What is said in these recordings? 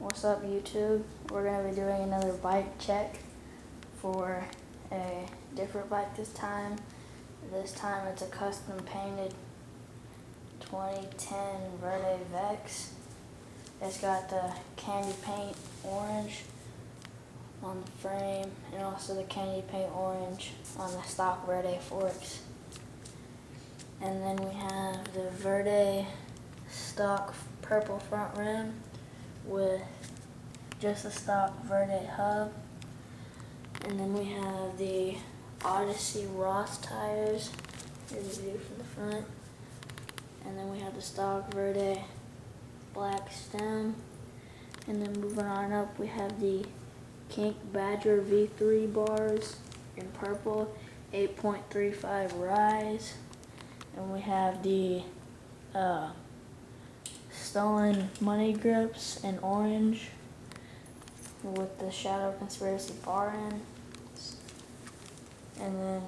What's up, YouTube? We're going to be doing another bike check for a different bike this time. This time it's a custom painted 2010 Verde Vex. It's got the candy paint orange on the frame and also the candy paint orange on the stock Verde forks. And then we have the Verde stock purple front rim with just a stock Verde hub. And then we have the Odyssey Ross tires. Here's a view from the front. And then we have the stock Verde black stem. And then moving on up, we have the Kink Badger V3 bars in purple, 8.35 rise. And we have the stolen money grips in orange with the Shadow Conspiracy bar in. And then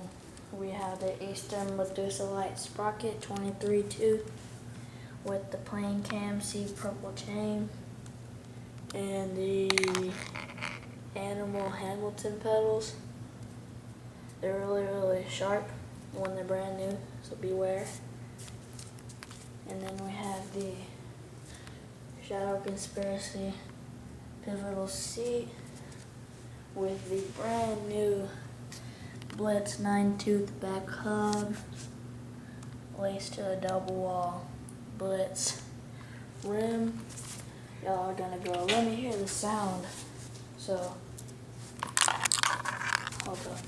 we have the Eastern Medusa Lite Sprocket 23.2 with the plain cam C purple chain and the Animal Hamilton pedals. They're really sharp when they're brand new, so beware. And then we have the Shadow Conspiracy pivotal seat with the brand new Blitz 9-tooth back hub laced to a double wall Blitz rim. Y'all are gonna go, let me hear the sound. So, hold up.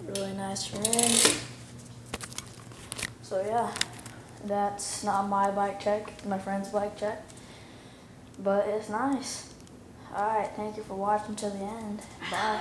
Really nice rim. So yeah, that's not my bike check, it's my friend's bike check, but it's nice. Alright, thank you for watching to the end. Bye.